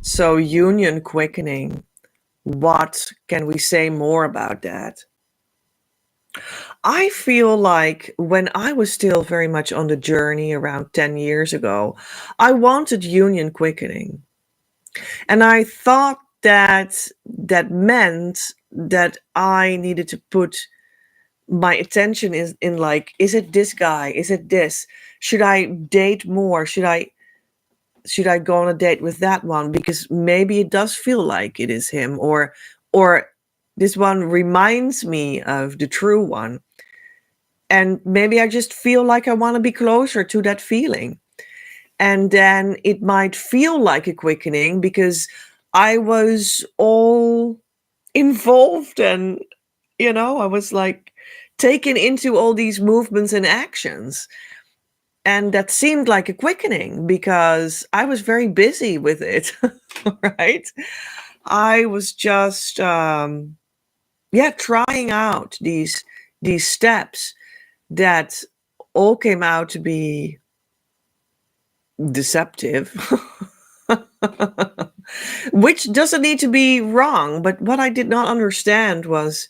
So union quickening, what can we say more about that? I feel like when I was still very much on the journey around 10 years ago, I wanted union quickening. And I thought that that meant that I needed to put my attention in like, is it this guy? Is it this? Should I date more? Should I go on a date with that one? Because maybe it does feel like it is him, or this one reminds me of the true one. And maybe I just feel like I want to be closer to that feeling. And then it might feel like a quickening because I was all involved, and I was like taken into all these movements and actions. And that seemed like a quickening because I was very busy with it, right? I was just, trying out these steps that all came out to be deceptive, which doesn't need to be wrong. But what I did not understand was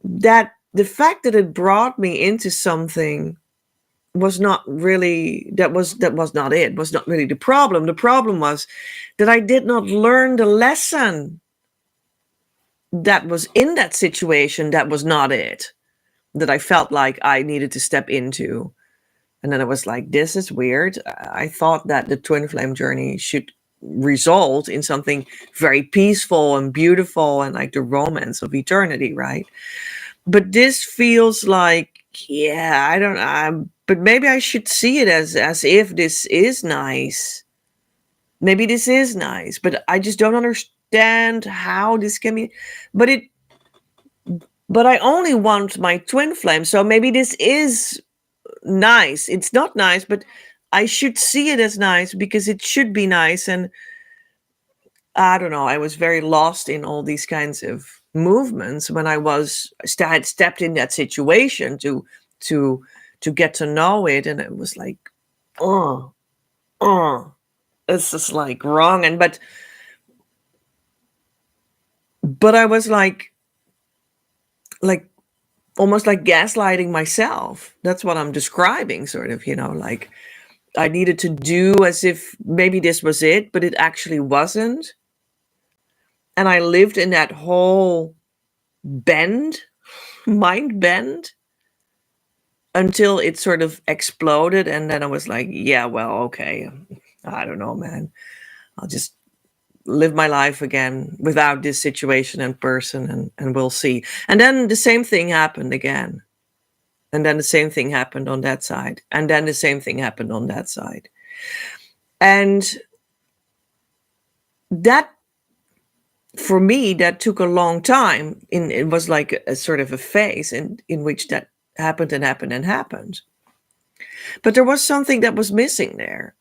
that the fact that it brought me into something was not really, that was not it, was not really the problem. The problem was that I did not learn the lesson that was in that situation, that was not it, that I felt like I needed to step into. And then I was like, this is weird. I thought that the twin flame journey should result in something very peaceful and beautiful and like the romance of eternity, right? But this feels like, yeah, I don't know. But maybe I should see it as if this is nice. Maybe this is nice, but I just don't understand how this can be. But I only want my twin flame, so maybe this is nice. It's not nice, but I should see it as nice because it should be nice. And I don't know, I was very lost in all these kinds of movements when I had stepped in that situation to get to know it, and it was like, oh, this is like wrong. And but I was like almost like gaslighting myself. That's what I'm describing, sort of, like I needed to do as if maybe this was it, but it actually wasn't. And I lived in that whole mind bend, until it sort of exploded. And then I was like, yeah, well, okay. I don't know, man. I'll just live my life again without this situation and person, and we'll see. And then the same thing happened again. And then the same thing happened on that side. And then the same thing happened on that side. And that, for me, that took a long time. It was like a sort of a phase in which that happened and happened and happened. But there was something that was missing there.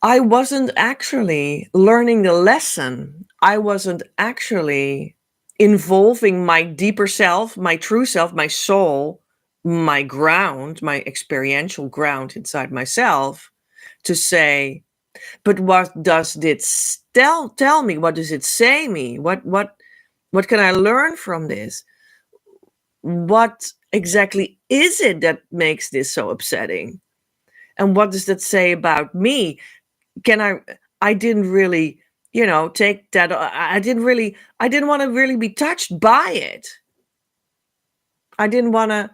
I wasn't actually learning the lesson. I wasn't actually involving my deeper self, my true self, my soul, my ground, my experiential ground inside myself, to say, but what does this tell me? What does it say me? What can I learn from this? What exactly is it that makes this so upsetting? And what does that say about me? I didn't really, take that. I didn't want to really be touched by it. I didn't want to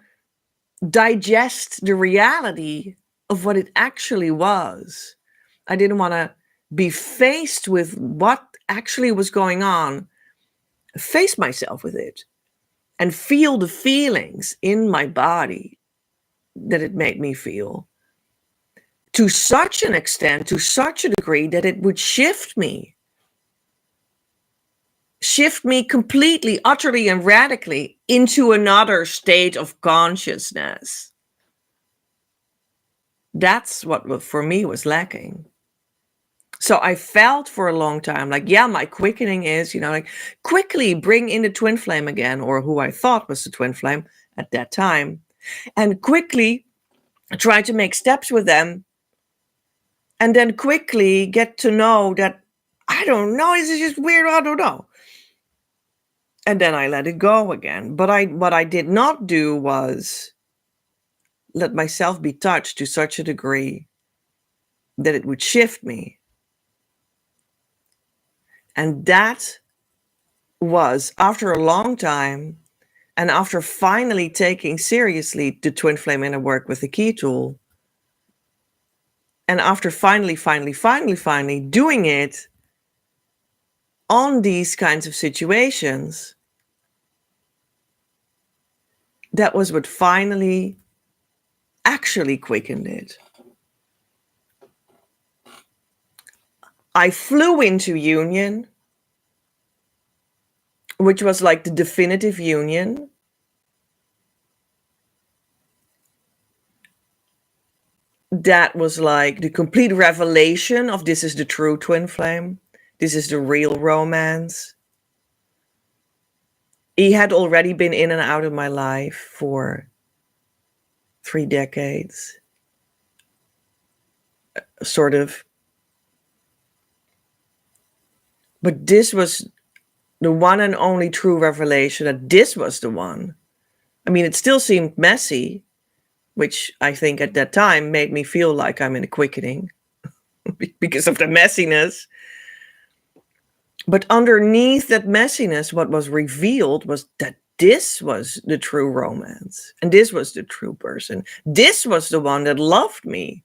digest the reality of what it actually was. I didn't want to be faced with what actually was going on, face myself with it, and feel the feelings in my body that it made me feel, to such an extent, to such a degree, that it would shift me completely, utterly, and radically into another state of consciousness. That's what for me was lacking. So I felt for a long time like, yeah, my quickening is, like, quickly bring in the twin flame again, or who I thought was the twin flame at that time, and quickly try to make steps with them and then quickly get to know that, I don't know, this is just weird, I don't know. And then I let it go again. But what I did not do was let myself be touched to such a degree that it would shift me. And that was after a long time, and after finally taking seriously the twin flame inner work with the key tool, and after finally doing it on these kinds of situations, that was what finally actually quickened it. I flew into union, which was like the definitive union. That was like the complete revelation of this is the true twin flame. This is the real romance. He had already been in and out of my life for 3 decades, sort of. But this was the one and only true revelation that this was the one. I mean, it still seemed messy, which I think at that time made me feel like I'm in a quickening because of the messiness. But underneath that messiness, what was revealed was that this was the true romance. And this was the true person. This was the one that loved me.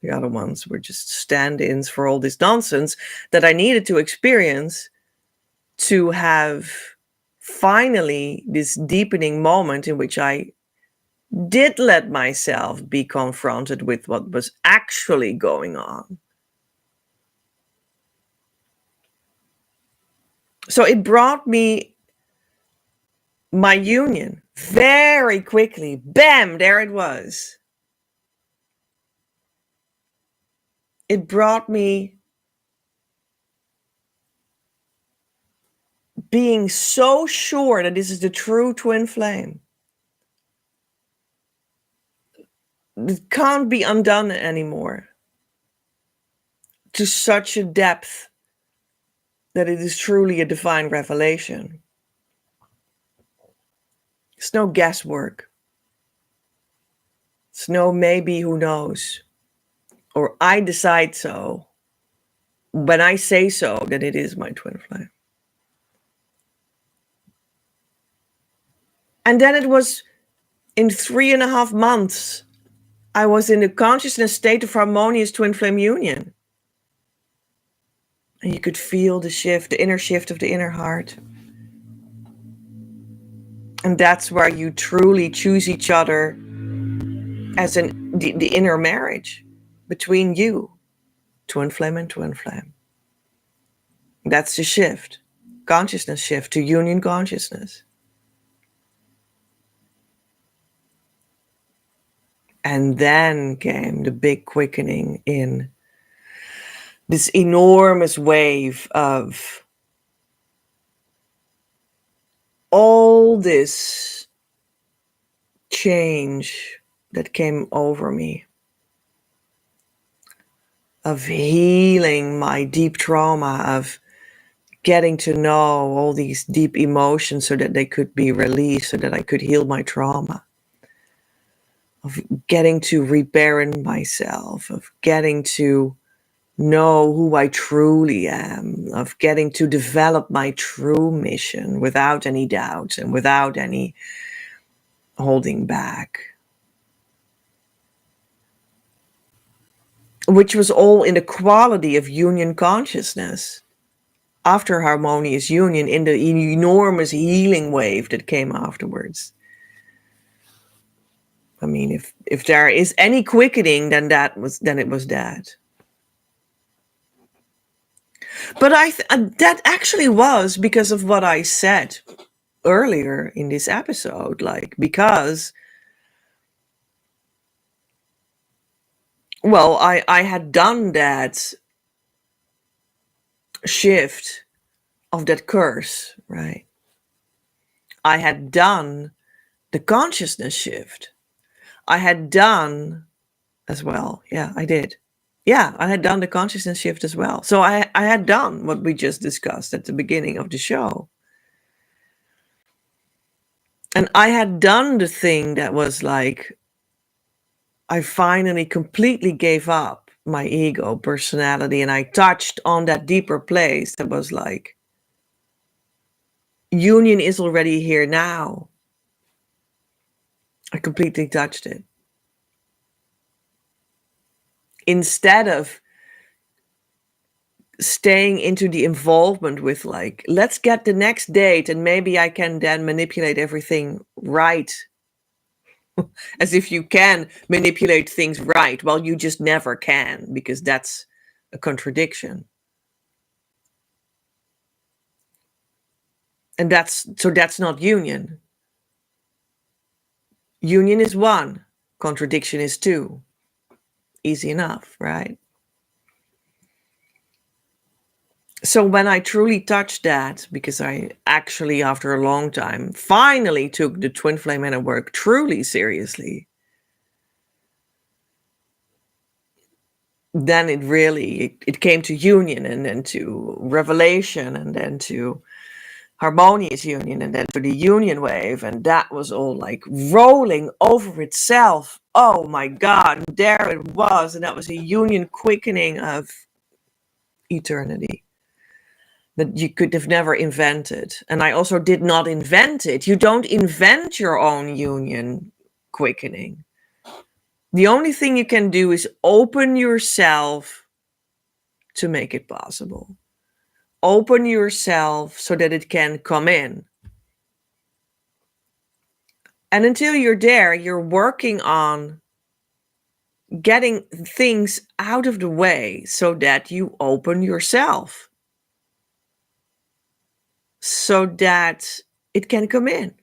The other ones were just stand-ins for all this nonsense that I needed to experience to have finally this deepening moment in which I did let myself be confronted with what was actually going on. So it brought me my union very quickly. Bam, there it was. It brought me being so sure that this is the true twin flame. It can't be undone anymore. To such a depth that it is truly a divine revelation. It's no guesswork. It's no maybe, who knows. Or I decide so. When I say so, that it is my twin flame. And then it was in 3.5 months, I was in a consciousness state of harmonious twin flame union. And you could feel the shift, the inner shift of the inner heart. And that's where you truly choose each other as the inner marriage between you, twin flame and twin flame. That's the shift, consciousness shift to union consciousness. And then came the big quickening in this enormous wave of all this change that came over me, of healing my deep trauma, of getting to know all these deep emotions so that they could be released, so that I could heal my trauma, of getting to reparent myself, of getting to know who I truly am, of getting to develop my true mission without any doubts and without any holding back. Which was all in the quality of union consciousness. After harmonious union, in the enormous healing wave that came afterwards. I mean, if there is any quickening, then it was that. But that actually was because of what I said earlier in this episode, like, because, well, I had done that shift of that curse, right? I had done the consciousness shift. I had done as well. Yeah, I did. Yeah, I had done the consciousness shift as well. So I had done what we just discussed at the beginning of the show. And I had done the thing that was like, I finally completely gave up my ego, personality, and I touched on that deeper place that was like, union is already here now. I completely touched it. Instead of staying into the involvement with like, let's get the next date and maybe I can then manipulate everything right. As if you can manipulate things right. Well, you just never can, because that's a contradiction. And that's not union. Union is one, contradiction is two. Easy enough, right? So when I truly touched that, because I actually, after a long time, finally took the twin flame inner work truly seriously, then it came to union, and then to revelation, and then to harmonious union, and then to the union wave, and that was all like rolling over itself. Oh my God, there it was, and that was a union quickening of eternity that you could have never invented. And I also did not invent it. You don't invent your own union quickening. The only thing you can do is open yourself to make it possible. Open yourself so that it can come in. And until you're there, you're working on getting things out of the way so that you open yourself, so that it can come in.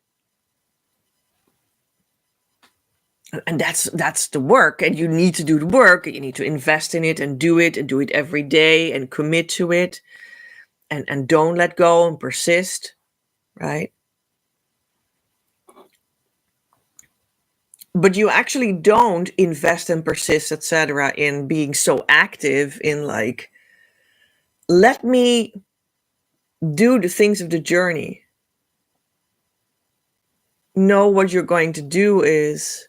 And that's the work, and you need to do the work, and you need to invest in it and do it every day and commit to it, and don't let go and persist, right? But you actually don't invest and persist, etc., in being so active in like, let me do the things of the journey. No, what you're going to do is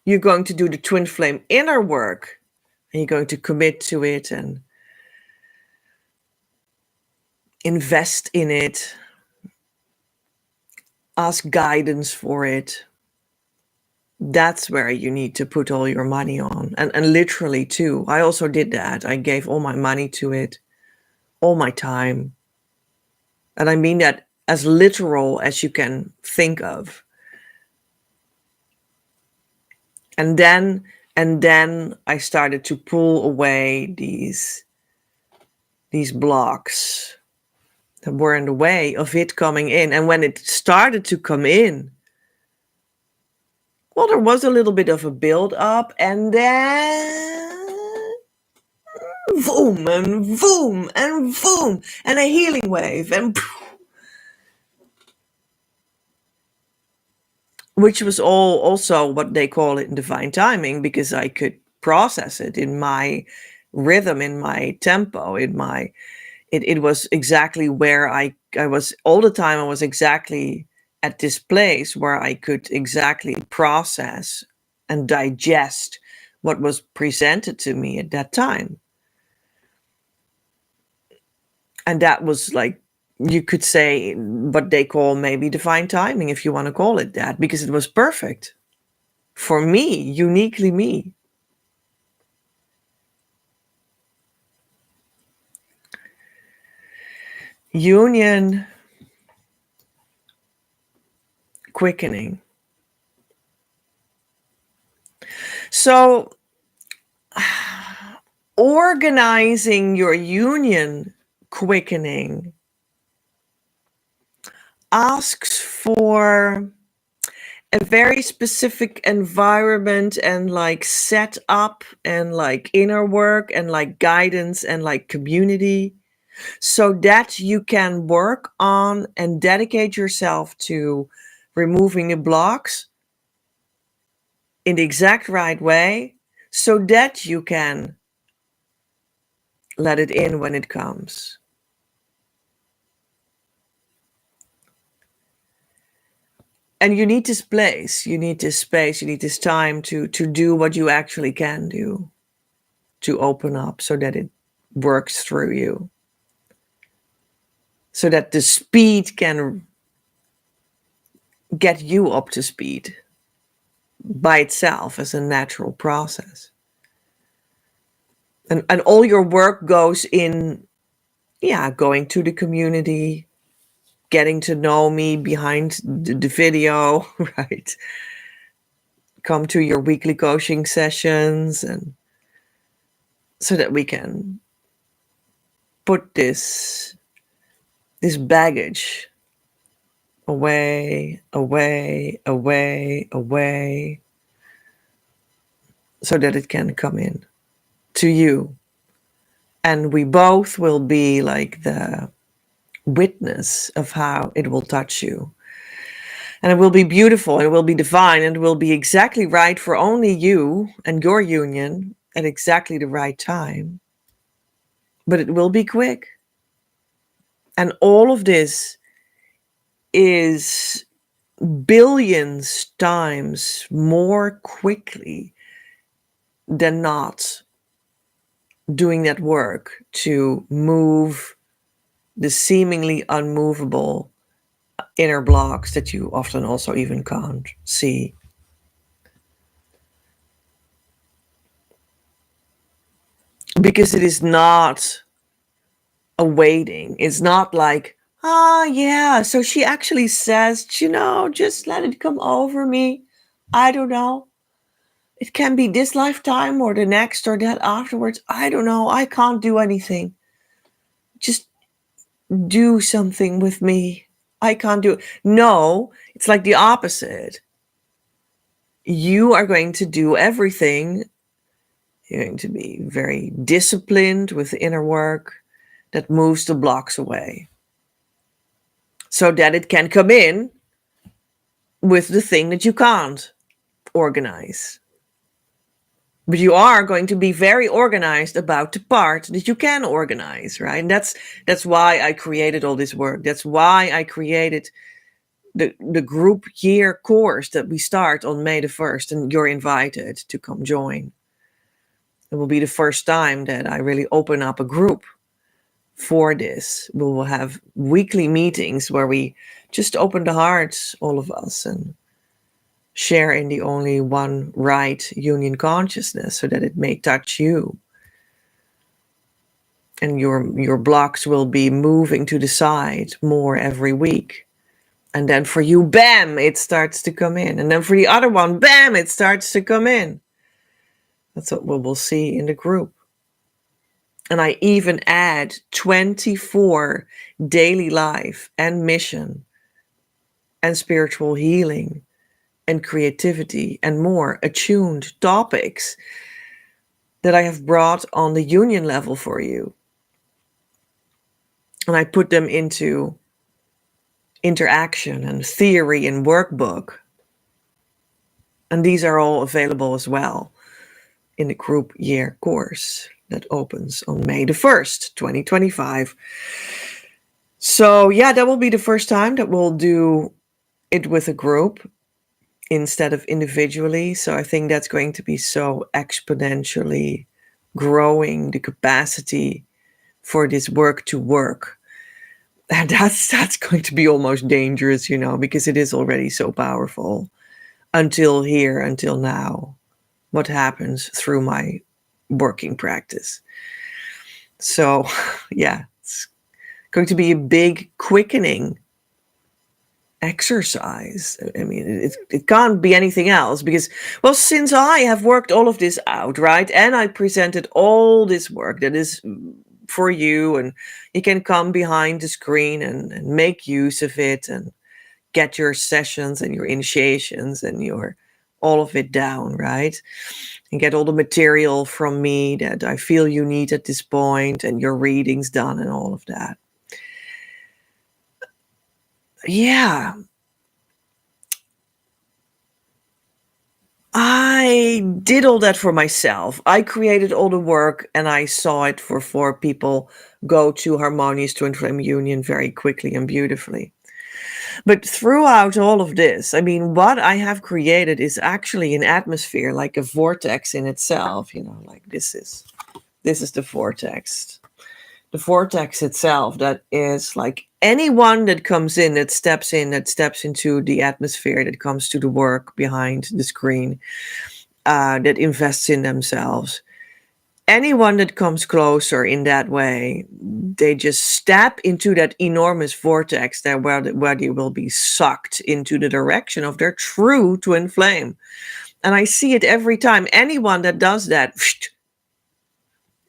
you're going to do the twin flame inner work, and you're going to commit to it and invest in it, ask guidance for it. That's where you need to put all your money on. And literally too, I also did that. I gave all my money to it, all my time. And I mean that as literal as you can think of. And then I started to pull away these blocks that were in the way of it coming in. And when it started to come in, well, there was a little bit of a build up, and then boom and boom and boom, and a healing wave, and which was all also what they call it in divine timing, because I could process it in my rhythm, in my tempo, in my it was exactly where I was all the time. I was exactly at this place where I could exactly process and digest what was presented to me at that time. And that was like, you could say what they call maybe divine timing, if you want to call it that, because it was perfect for me, uniquely me. Union quickening. So organizing your union quickening asks for a very specific environment, and like set up, and like inner work, and like guidance, and like community, so that you can work on and dedicate yourself to removing the blocks in the exact right way so that you can let it in when it comes. And you need this place, you need this space, you need this time to do what you actually can do, to open up so that it works through you, so that the speed can get you up to speed by itself as a natural process. And all your work goes in, going to the community, getting to know me behind the video, right? Come to your weekly coaching sessions, and so that we can put this baggage away, so that it can come in to you. And we both will be like the witness of how it will touch you. And it will be beautiful, and it will be divine, and it will be exactly right for only you and your union at exactly the right time. But it will be quick. And all of this is billions times more quickly than not doing that work to move the seemingly unmovable inner blocks that you often also even can't see. Because it is not a waiting. It's not like, yeah, so she actually says, just let it come over me. I don't know. It can be this lifetime or the next or that afterwards. I don't know. I can't do anything. Just do something with me. I can't do it. No, it's like the opposite. You are going to do everything. You're going to be very disciplined with the inner work that moves the blocks away, so that it can come in with the thing that you can't organize. But you are going to be very organized about the part that you can organize, right? And that's why I created all this work. That's why I created the group year course that we start on May the 1st, and you're invited to come join. It will be the first time that I really open up a group for this. We will have weekly meetings where we just open the hearts, all of us, and share in the only one right union consciousness, so that it may touch you. And your blocks will be moving to the side more every week. And then for you, bam, it starts to come in. And then for the other one, bam, it starts to come in. That's what we will see in the group. And I even add 24 daily life and mission and spiritual healing and creativity and more attuned topics that I have brought on the union level for you. And I put them into interaction and theory and workbook. And these are all available as well in the group year course that opens on May the 1st, 2025. So yeah, that will be the first time that we'll do it with a group instead of individually. So I think that's going to be so exponentially growing the capacity for this work to work. And that's going to be almost dangerous, because it is already so powerful until now, what happens through my working practice. So yeah, it's going to be a big quickening exercise. I mean, it can't be anything else, because, well, since I have worked all of this out, right, and I presented all this work that is for you, and you can come behind the screen and make use of it and get your sessions and your initiations and your all of it down, right, and get all the material from me that I feel you need at this point, and your readings done and all of that. Yeah, I did all that for myself. I created all the work and I saw it for 4 people go to harmonious twin flame union very quickly and beautifully. But throughout all of this, I mean, what I have created is actually an atmosphere, like a vortex in itself, like this is the vortex. The vortex itself, that is like anyone that comes in, that steps into the atmosphere, that comes to the work behind the screen, that invests in themselves. Anyone that comes closer in that way, they just step into that enormous vortex there where they will be sucked into the direction of their true twin flame. And I see it every time. Anyone that does that,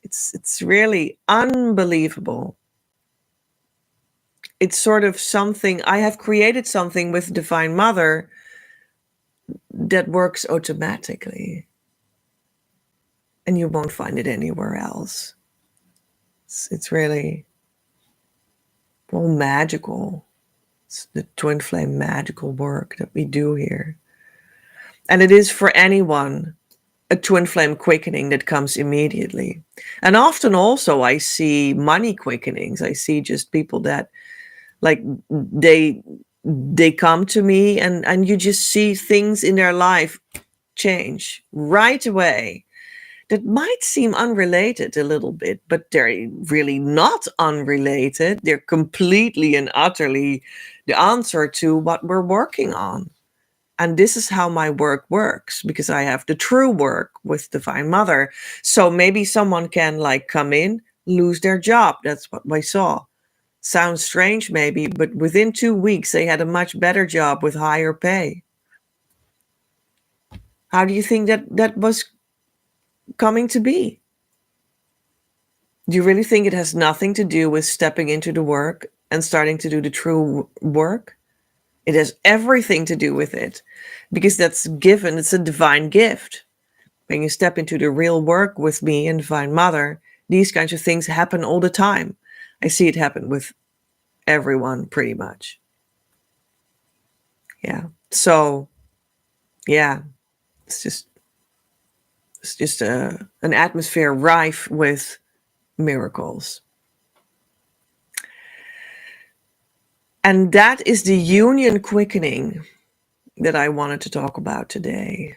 it's really unbelievable. It's sort of something, I have created something with Divine Mother that works automatically. And you won't find it anywhere else. It's really, well, magical. It's the twin flame magical work that we do here. And it is for anyone a twin flame quickening that comes immediately. And often also I see money quickenings. I see just people that, like, they come to me and you just see things in their life change right away that might seem unrelated a little bit, but they're really not unrelated. They're completely and utterly the answer to what we're working on. And this is how my work works, because I have the true work with Divine Mother. So maybe someone can come in, lose their job. That's what I saw. Sounds strange maybe, but within 2 weeks they had a much better job with higher pay. How do you think that was coming to be? Do you really think it has nothing to do with stepping into the work and starting to do the true work? It has everything to do with it, because that's given. It's a divine gift. When you step into the real work with me and Divine Mother, these kinds of things happen all the time. I see it happen with everyone pretty much. Yeah. So, yeah, it's just an atmosphere rife with miracles. And that is the union quickening that I wanted to talk about today.